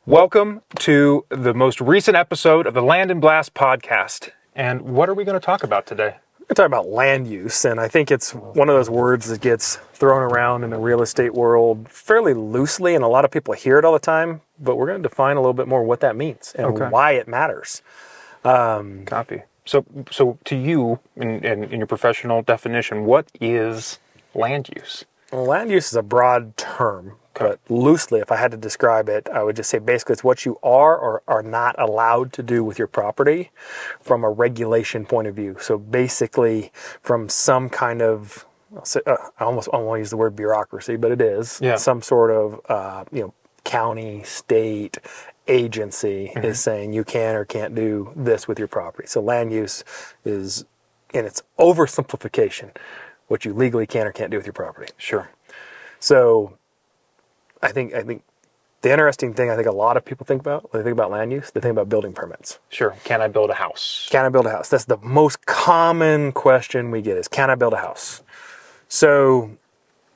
Welcome to the most recent episode of the Land and Blast podcast. And what are we going to talk about today? We're going to talk about land use, and I think it's one of those words that gets thrown around in the real estate world fairly loosely, and a lot of people hear it all the time, but we're going to define a little bit more what that means and why it matters. Copy. So to you, in your professional definition, what is land use? Well, land use is a broad term, but loosely, if I had to describe it, I would just say basically it's what you are or are not allowed to do with your property from a regulation point of view. So basically from some kind of, I almost want to use the word bureaucracy, but it is some sort of, county, state, agency is saying you can or can't do this with your property. So land use is, in its oversimplification, what you legally can or can't do with your property. Sure. So I think the interesting thing I think a lot of people think about when they think about land use, they think about building permits. Sure. Can I build a house? Can I build a house? That's the most common question we get is, can I build a house? So,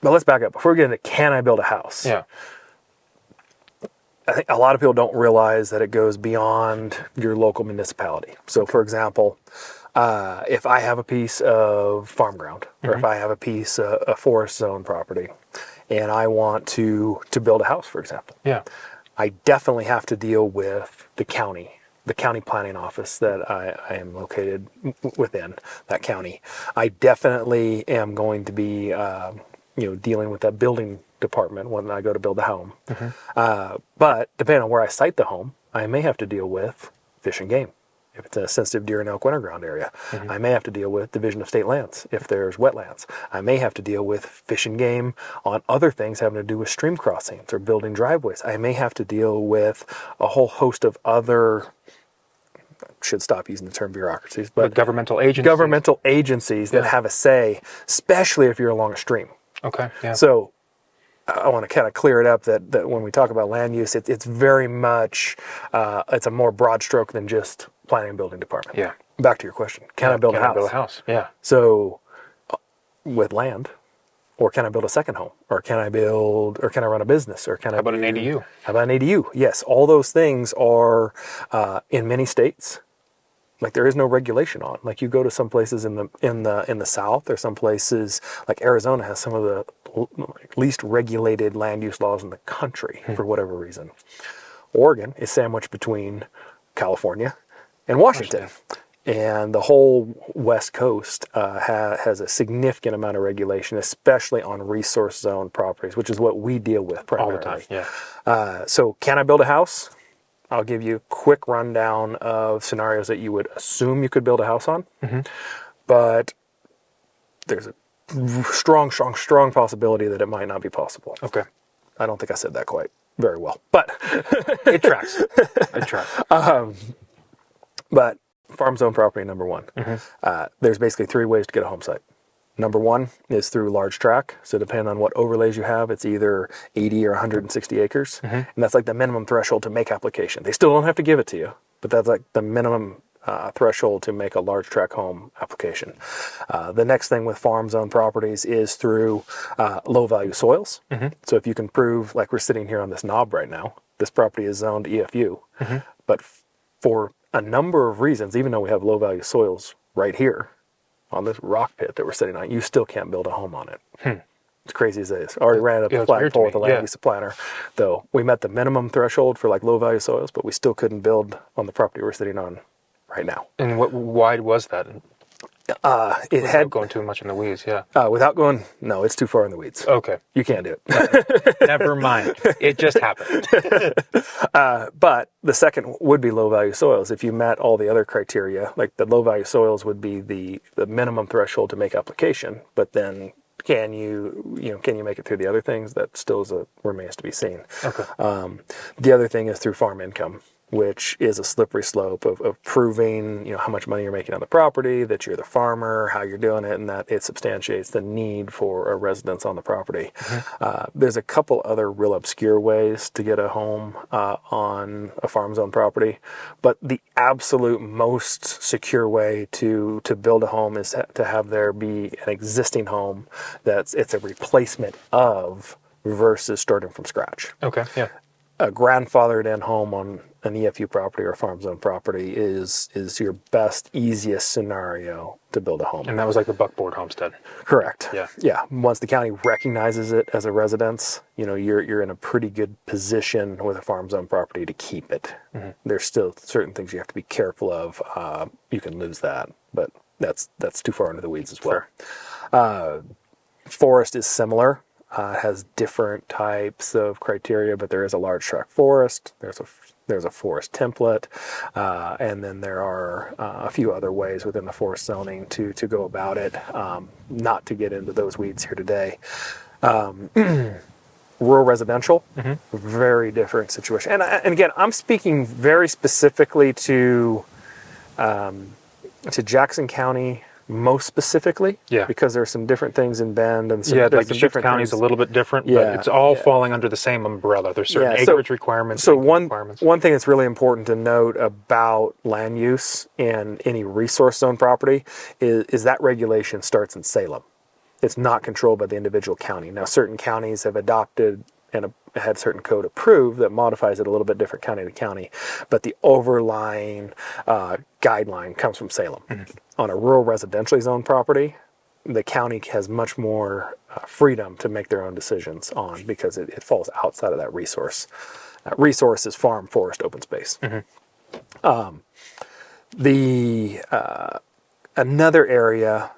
but let's back up. Before we get into can I build a house? Yeah. I think a lot of people don't realize that it goes beyond your local municipality. So, for example, if I have a piece of farm ground, or if I have a piece of forest zone property, and I want to build a house, for example, I definitely have to deal with the county planning office that I am located within that county. I definitely am going to be, dealing with that building department when I go to build a home. But depending on where I site the home, I may have to deal with fish and game. If it's a sensitive deer and elk winter ground area, I may have to deal with Division of State Lands. If there's wetlands, I may have to deal with fish and game on other things having to do with stream crossings or building driveways. I may have to deal with a whole host of other, I should stop using the term bureaucracies, but governmental agencies that have a say, especially if you're along a stream. Okay. Yeah. So I want to kind of clear it up that when we talk about land use, it's very much, it's a more broad stroke than just planning and building department. Yeah. Back to your question. Can I build a house? Can I build a house? Yeah. So with land, or can I build a second home? Or can I run a business? Or can I How about an ADU? How about an ADU? Yes. All those things are, in many states, like there is no regulation on. Like you go to some places in the South, or some places like Arizona has some of the least regulated land use laws in the country for whatever reason. Oregon is sandwiched between California and Washington. And the whole West Coast has a significant amount of regulation, especially on resource zone properties, which is what we deal with primarily. All the time, So can I build a house? I'll give you a quick rundown of scenarios that you would assume you could build a house on. But there's a strong possibility that it might not be possible. Okay. I don't think I said that quite very well, but It tracks. It tracks. But farm zone property, number one. There's basically three ways to get a home site. Number one is through large tract. So depending on what overlays you have, it's either 80 or 160 acres. And that's like the minimum threshold to make application. They still don't have to give it to you, but that's like the minimum threshold to make a large tract home application. The next thing with farm zone properties is through low value soils. So if you can prove, like we're sitting here on this knob right now, this property is zoned EFU, but for a number of reasons, even though we have low value soils right here on this rock pit that we're sitting on, you still can't build a home on it. As crazy as it is. I already ran up the flagpole with a land use planner, though we met the minimum threshold for like low value soils, but we still couldn't build on the property we're sitting on right now. And why was that? Without going too much in the weeds, no, it's too far in the weeds. Okay. You can't do it. Never mind. It just happened. But the second would be low value soils. If you met all the other criteria, like the low value soils would be the minimum threshold to make application, but then can you make it through the other things? That still remains to be seen. Okay. The other thing is through farm income, which is a slippery slope of proving, how much money you're making on the property, that you're the farmer, how you're doing it, and that it substantiates the need for a residence on the property. There's a couple other real obscure ways to get a home on a farm zone property, but the absolute most secure way to build a home is to have there be an existing home it's a replacement of versus starting from scratch. Okay, yeah. a grandfathered in home on an EFU property or a farm zone property is your best, easiest scenario to build a home. And that was like the buckboard homestead. Correct. Yeah. Yeah. Once the county recognizes it as a residence, you're in a pretty good position with a farm zone property to keep it. Mm-hmm. There's still certain things you have to be careful of. You can lose that, but that's too far into the weeds as well. Forest is similar. It has different types of criteria, but there is a large tract forest. There's a forest template, and then there are a few other ways within the forest zoning to go about it. Not to get into those weeds here today. Rural residential, very different situation. And again, I'm speaking very specifically to Jackson County. Most specifically, because there's some different things in Bend and like Deschutes County is a little bit different, but it's all falling under the same umbrella. There's certain acreage requirements. So one thing that's really important to note about land use in any resource zone property is that regulation starts in Salem. It's not controlled by the individual county. Now, certain counties have adopted and had certain code approved that modifies it a little bit different county to county, but the overlying guideline comes from Salem. Mm-hmm. On a rural residentially zoned property, the county has much more freedom to make their own decisions on because it falls outside of that resource. That resource is farm, forest, open space. Mm-hmm. Another area.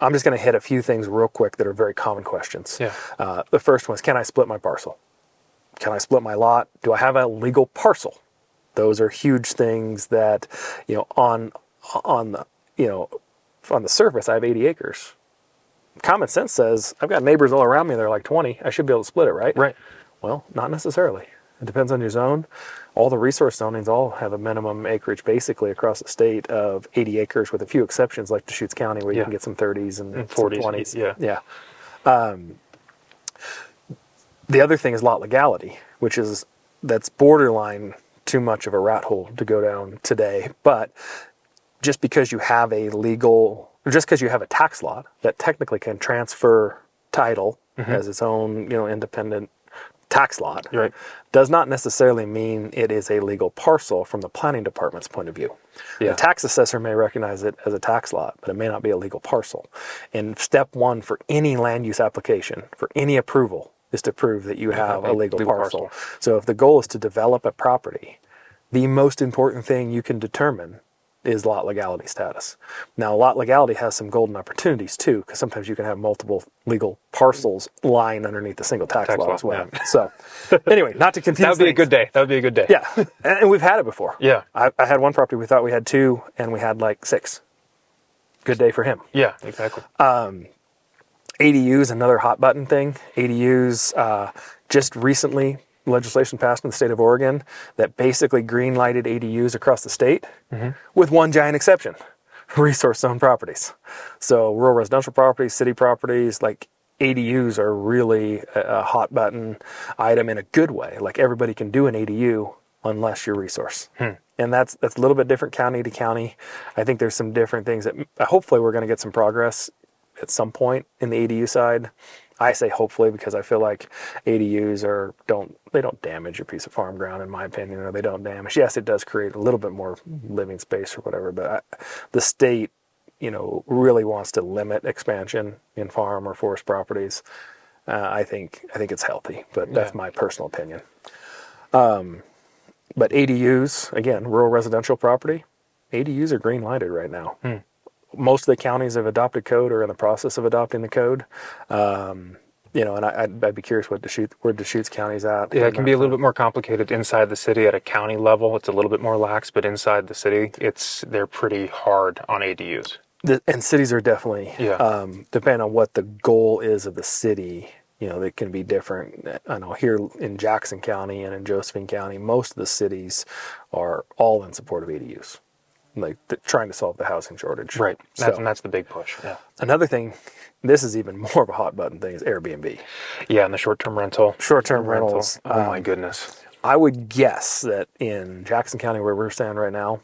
I'm just going to hit a few things real quick that are very common questions. Yeah. The first one is, can I split my parcel? Can I split my lot? Do I have a legal parcel? Those are huge things that, on the surface, I have 80 acres. Common sense says, I've got neighbors all around me that are like 20. I should be able to split it, right? Right. Well, not necessarily. It depends on your zone. All the resource zonings all have a minimum acreage basically across the state of 80 acres with a few exceptions like Deschutes County where you can get some 30s and 40s. 20s. Yeah. The other thing is lot legality, that's borderline too much of a rat hole to go down today. But just because you have a tax lot that technically can transfer title as its own, independent tax lot, right, does not necessarily mean it is a legal parcel from the planning department's point of view. Yeah. The tax assessor may recognize it as a tax lot, but it may not be a legal parcel. And step one for any land use application, for any approval, is to prove that you have a legal parcel. So if the goal is to develop a property, the most important thing you can determine is lot legality status. Now, lot legality has some golden opportunities too, because sometimes you can have multiple legal parcels lying underneath a single tax lot as well. Yeah. So, anyway, not to confuse. That would be a good day. That would be a good day. Yeah, and we've had it before. Yeah, I had one property we thought we had 2, and we had like 6. Good day for him. Yeah, exactly. ADUs, another hot button thing. ADUs, just recently, legislation passed in the state of Oregon that basically green lighted ADUs across the state, with one giant exception: resource zone properties. So rural residential properties, city properties, like ADUs are really a hot button item in a good way. Like everybody can do an ADU unless you're resource. And that's a little bit different county to county. I think there's some different things that hopefully we're going to get some progress at some point in the ADU side. I say hopefully because I feel like ADUs don't damage your piece of farm ground, in my opinion, or they don't damage. Yes, it does create a little bit more living space or whatever, but the state, really wants to limit expansion in farm or forest properties. I think it's healthy, but that's my personal opinion. But ADUs, again, rural residential property, ADUs are green lighted right now. Most of the counties have adopted code or in the process of adopting the code. And I'd be curious where Deschutes County's at. Yeah, it can be a little bit more complicated inside the city at a county level. It's a little bit more lax, but inside the city, they're pretty hard on ADUs. And cities are definitely, depending on what the goal is of the city, they can be different. I know here in Jackson County and in Josephine County, most of the cities are all in support of ADUs. Like trying to solve the housing shortage. Right. And that's the big push. Yeah. Another thing, this is even more of a hot button thing, is Airbnb. Yeah, and the short-term rental. Short-term rentals. Oh my goodness. I would guess that in Jackson County, where we're standing right now,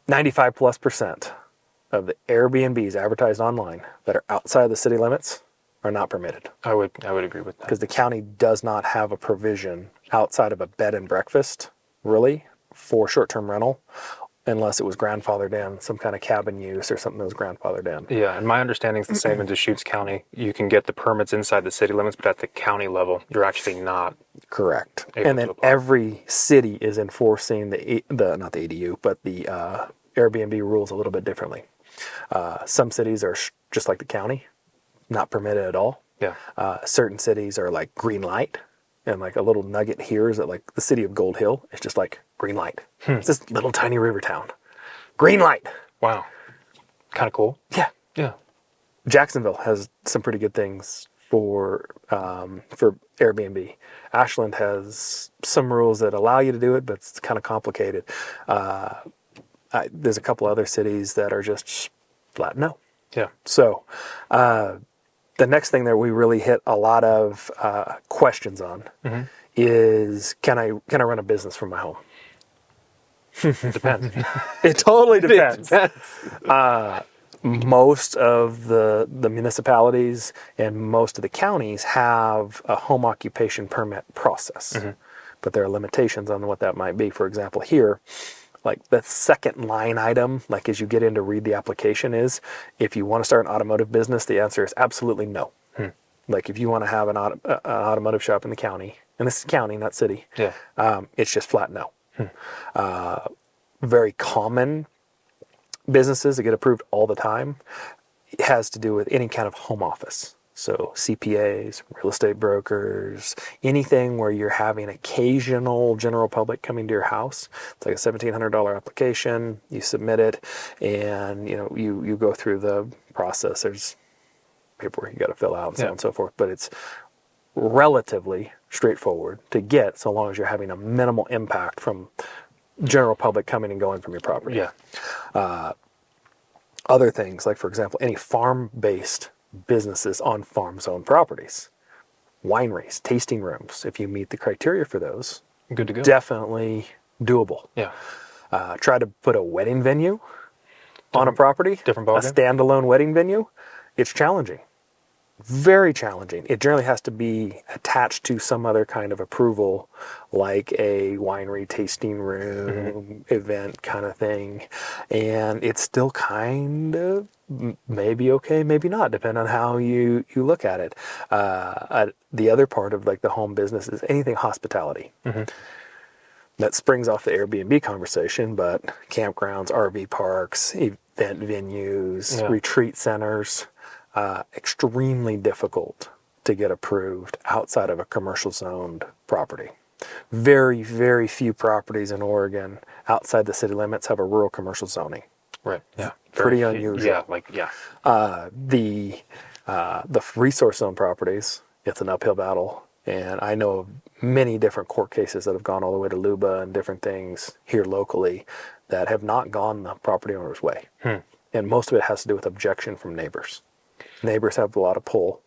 95+% of the Airbnbs advertised online that are outside the city limits are not permitted. I would agree with that. Because the county does not have a provision outside of a bed and breakfast, really, for short-term rental, unless it was grandfathered in, some kind of cabin use or something that was grandfathered in. Yeah, and my understanding is the same in Deschutes County. You can get the permits inside the city limits, but at the county level, you're actually not. Correct. Able And to then apply. every city is enforcing the not the ADU, but the Airbnb rules a little bit differently. Some cities are just like the county, not permitted at all. Yeah. Certain cities are like green light, and like a little nugget here is that like the city of Gold Hill is just like green light. It's this little tiny river town. Green light. Wow. Kind of cool. Yeah. Yeah. Jacksonville has some pretty good things for Airbnb. Ashland has some rules that allow you to do it, but it's kind of complicated. There's a couple other cities that are just flat no. Yeah. So the next thing that we really hit a lot of questions on is can I run a business from my home? It depends. It totally depends. It depends. Most of the municipalities and most of the counties have a home occupation permit process, but there are limitations on what that might be. For example, here, like the second line item, like as you get in to read the application is, if you want to start an automotive business, the answer is absolutely no. Like if you want to have an automotive shop in the county, and this is county, not city, Yeah. it's just flat no. Very common businesses that get approved all the time, it has to do with any kind of home office. So CPAs, real estate brokers, anything where you're having occasional general public coming to your house. It's like a $1,700 application. You submit it, and you go through the process. There's paperwork you got to fill out and so on and so forth. But it's relatively straightforward to get, so long as you're having a minimal impact from general public coming and going from your property. Yeah. Other things, like for example, any farm-based businesses on farm-zone properties, wineries, tasting rooms, if you meet the criteria for those, Good to go. definitely doable. Yeah. Try to put a wedding venue on a property, different a ballgame? standalone wedding venue, it's challenging. Very challenging. It generally has to be attached to some other kind of approval, like a winery tasting room event kind of thing. And it's still kind of maybe okay, maybe not, depending on how you look at it. The other part of like the home business is anything hospitality. That springs off the Airbnb conversation, but campgrounds, RV parks, event venues, retreat centers, extremely difficult to get approved outside of a commercial zoned property. Very, very few properties in Oregon outside the city limits have a rural commercial zoning. Right. Yeah. Pretty unusual. Yeah. The resource zone properties, it's an uphill battle. And I know of many different court cases that have gone all the way to LUBA and different things here locally that have not gone the property owner's way. And most of it has to do with objection from neighbors. Neighbors have a lot of pull.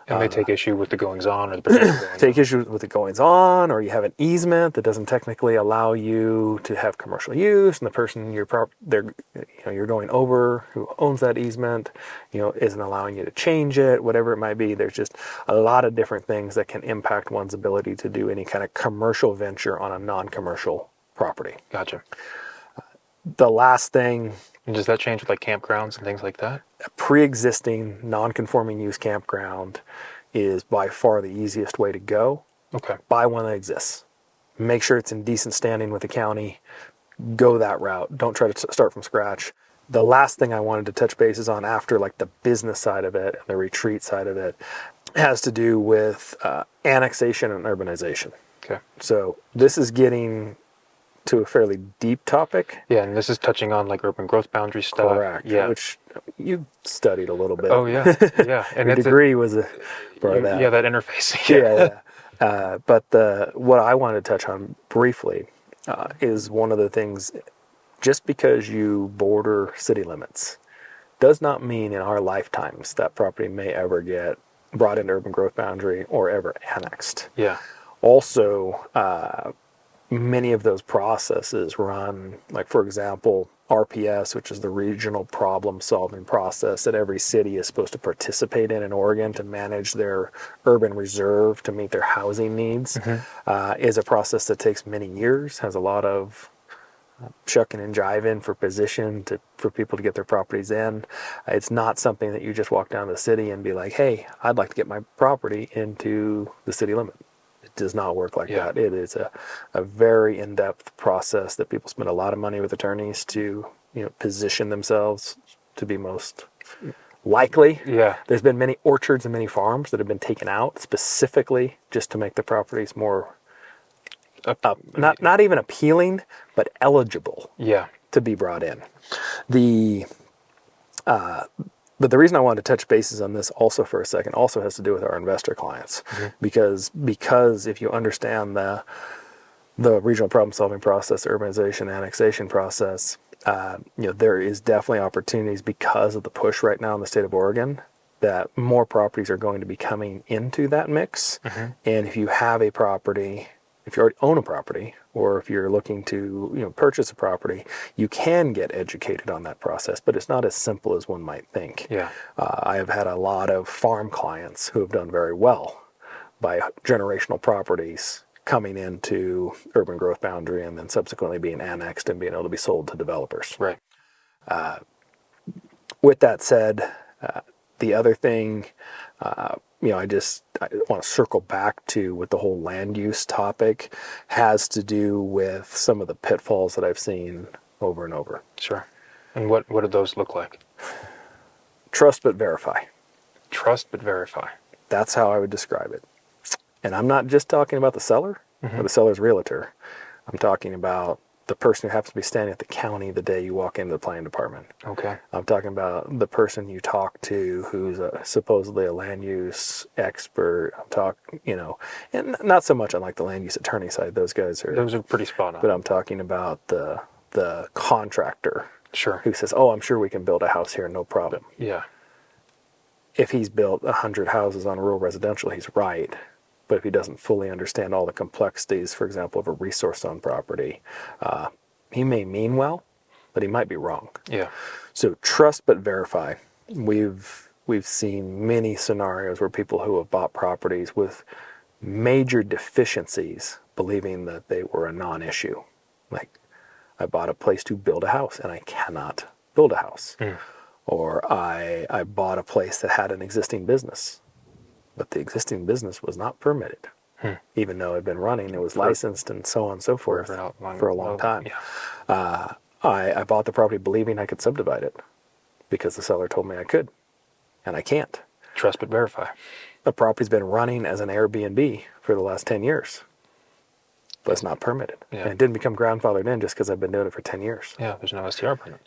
And they take issue with the goings on or the potential goings on. Take issue with the goings on, or you have an easement that doesn't technically allow you to have commercial use, and the person you're going over who owns that easement, isn't allowing you to change it, whatever it might be. There's just a lot of different things that can impact one's ability to do any kind of commercial venture on a non-commercial property. Gotcha. The last thing. And does that change with like campgrounds and things like that? A pre-existing non-conforming use campground is by far the easiest way to go. Okay. Buy one that exists. Make sure it's in decent standing with the county. Go that route. Don't try to start from scratch. The last thing I wanted to touch bases on after like the business side of it and the retreat side of it has to do with annexation and urbanization. Okay. So this is getting to a fairly deep topic. Yeah, and this is touching on like urban growth boundary stuff. Correct. Yeah. Which you studied a little bit. Oh yeah. Yeah. And Your degree was a part of that. Yeah, that interface. Yeah. But what I wanted to touch on briefly is one of the things. Just because you border city limits does not mean in our lifetimes that property may ever get brought into urban growth boundary or ever annexed. Yeah. Also, many of those processes run, like for example, RPS, which is the regional problem solving process that every city is supposed to participate in Oregon to manage their urban reserve to meet their housing needs, is a process that takes many years, has a lot of shucking and jiving for for people to get their properties in. It's not something that you just walk down the city and be like, hey, I'd like to get my property into the city limit. It does not work like that. It is a very in-depth process that people spend a lot of money with attorneys to, position themselves to be most likely. Yeah. There's been many orchards and many farms that have been taken out specifically just to make the properties more not even appealing, but eligible to be brought in. But the reason I wanted to touch bases on this also for a second also has to do with our investor clients, because if you understand the regional problem solving process, urbanization, annexation process, there is definitely opportunities because of the push right now in the state of Oregon that more properties are going to be coming into that mix. And if you have a property, if you already own a property, or if you're looking to purchase a property, you can get educated on that process, but it's not as simple as one might think. I have had a lot of farm clients who have done very well by generational properties coming into urban growth boundary and then subsequently being annexed and being able to be sold to developers. Right. With that said, the other thing, I want to circle back to with the whole land use topic has to do with some of the pitfalls that I've seen over and over. Sure. And what do those look like? Trust but verify. Trust but verify. That's how I would describe it. And I'm not just talking about the seller or the seller's realtor. I'm talking about the person who happens to be standing at the county the day you walk into the planning department. Okay. I'm talking about the person you talk to who's supposedly a land use expert. I'm talking, and not so much on like the land use attorney side. Those are pretty spot on. But I'm talking about the contractor. Sure. Who says, "Oh, I'm sure we can build a house here, no problem." Yeah. If he's built 100 houses on rural residential, he's right. But if he doesn't fully understand all the complexities, for example, of a resource zone property, he may mean well, but he might be wrong. Yeah. So trust but verify. We've seen many scenarios where people who have bought properties with major deficiencies, believing that they were a non-issue. Like, I bought a place to build a house, and I cannot build a house. Or I bought a place that had an existing business, but the existing business was not permitted. Even though it had been running, it was licensed and so on and so forth for a long time. Yeah. I bought the property believing I could subdivide it because the seller told me I could, and I can't. Trust but verify. The property's been running as an Airbnb for the last 10 years, but it's not permitted. Yeah. And it didn't become grandfathered in just because I've been doing it for 10 years. Yeah, there's no STR permit.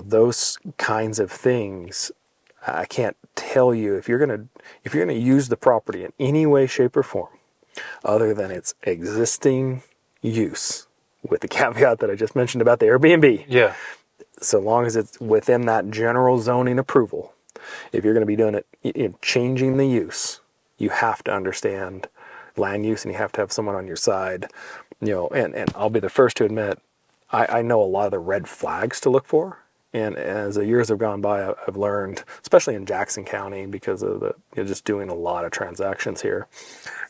Those kinds of things, I can't tell you if you're gonna use the property in any way, shape, or form, other than its existing use, with the caveat that I just mentioned about the Airbnb. Yeah. So long as it's within that general zoning approval, if you're going to be doing it, changing the use, you have to understand land use and you have to have someone on your side. And I'll be the first to admit, I know a lot of the red flags to look for. And as the years have gone by, I've learned, especially in Jackson County, because of just doing a lot of transactions here,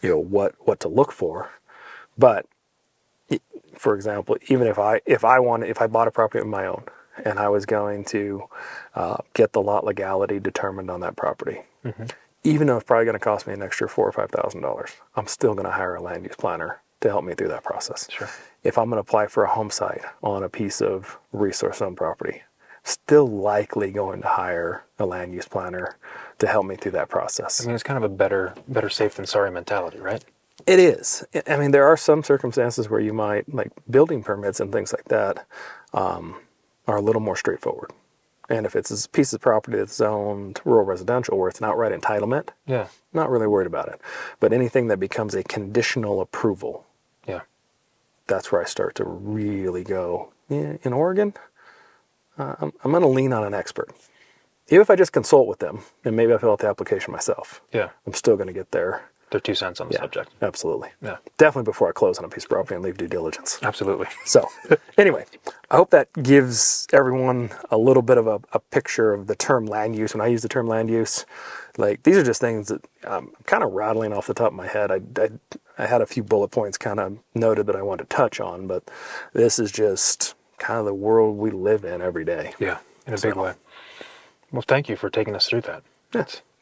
what to look for. But for example, even if I bought a property of my own and I was going to get the lot legality determined on that property, even though it's probably going to cost me an extra $4,000 or $5,000, I'm still going to hire a land use planner to help me through that process. Sure. If I'm going to apply for a home site on a piece of resource zone property, still likely going to hire a land use planner to help me through that process. I mean, it's kind of a better safe than sorry mentality, right? It is. I mean, there are some circumstances where you might, like building permits and things like that, are a little more straightforward. And if it's a piece of property that's zoned rural residential where it's an outright entitlement, not really worried about it. But anything that becomes a conditional approval, that's where I start to really go, in Oregon, I'm going to lean on an expert. Even if I just consult with them, and maybe I fill out the application myself, I'm still going to get their their 2 cents on the subject. Absolutely. Yeah. Definitely before I close on a piece of property and leave due diligence. Absolutely. So, anyway, I hope that gives everyone a little bit of a picture of the term land use. When I use the term land use, like, these are just things that I'm kind of rattling off the top of my head. I had a few bullet points kind of noted that I wanted to touch on, but this is just kind of the world we live in every day. Yeah, in a big way. Well, thank you for taking us through that.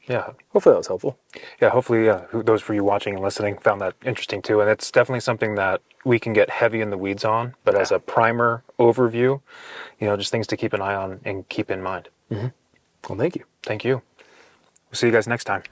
Yeah. Hopefully that was helpful. Yeah, hopefully those for you watching and listening found that interesting too. And it's definitely something that we can get heavy in the weeds on, but as a primer overview, just things to keep an eye on and keep in mind. Well, thank you. Thank you. We'll see you guys next time.